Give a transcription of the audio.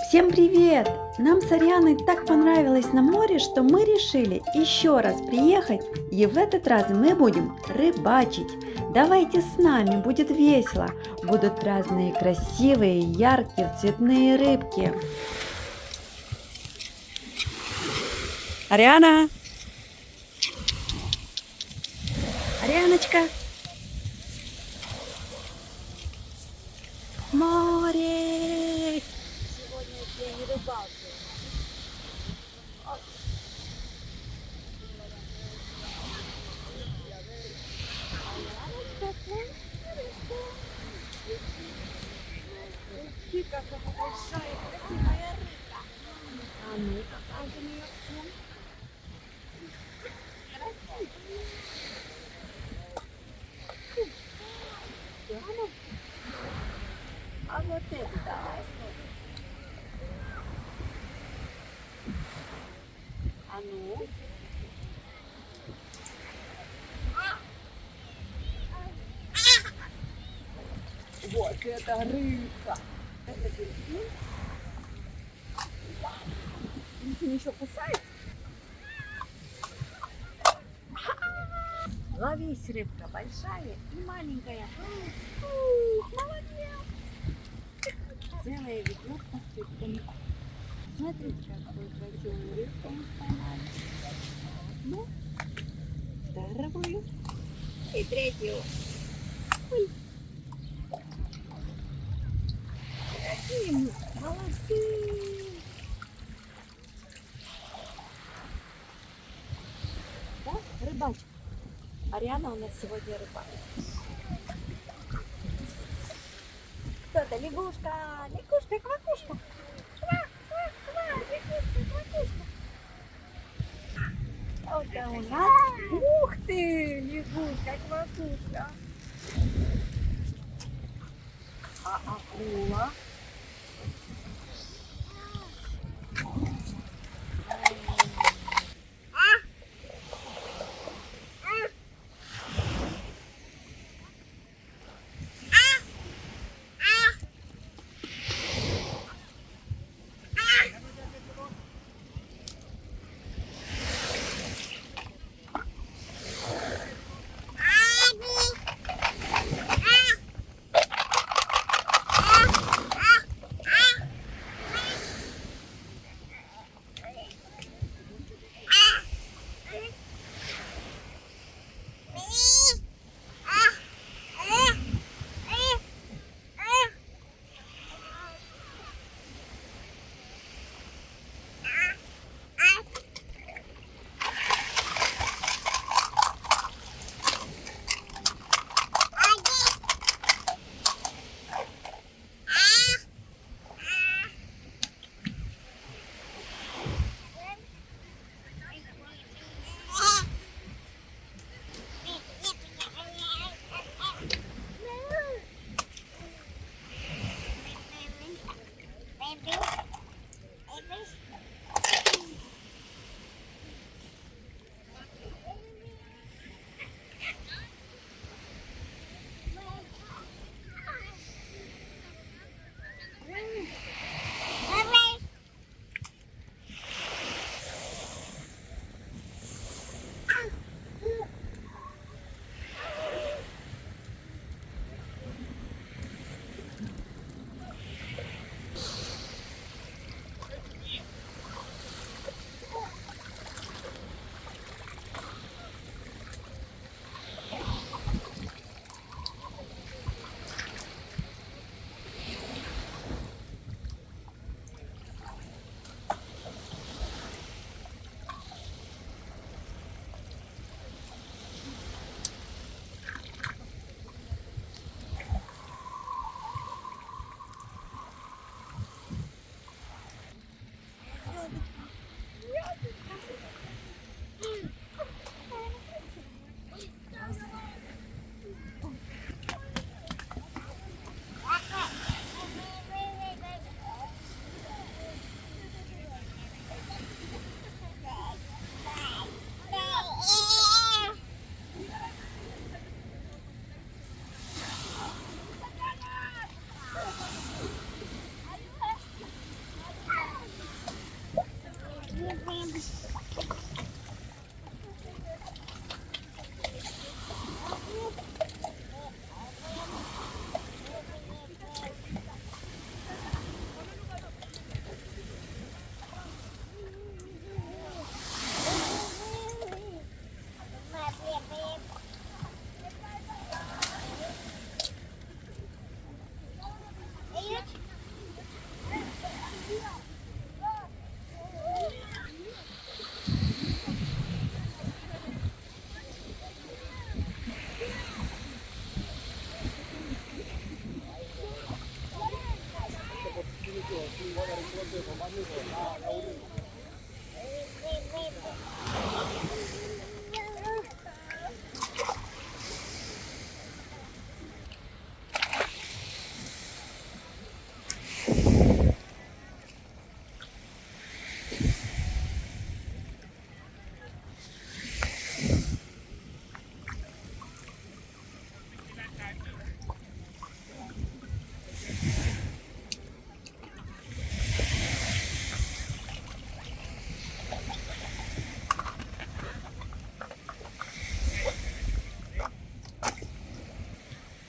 Всем привет! Нам с Арианой так понравилось на море, что мы решили еще раз приехать, и в этот раз мы будем рыбачить. Давайте с нами, будет весело. Будут разные красивые, яркие, цветные рыбки. Ариана! Арианочка! Море! Сегодня день рыбалки. Смотри, какая большая, красивая рыба. А ну, какая же у нее сон. Красивая. А вот это давай смотрим. А ну. Вот это рыбка. Это дельфин. Дельфин еще кусает. Ловись, рыбка, большая и маленькая. Ух, молодец. Целая ведерко с рыбками. Смотрите, какую красивую рыбку мы поймали. Ну, вторую и третью. Ой. Какие мы молодцы! Да, рыбачка. Ариана у нас сегодня рыбачит. Кто это? Лягушка! Лягушка, квакушка! Лягушка, квакушка! Вот у нас. Ух ты! Лягушка, квакушка! А акула? Wait.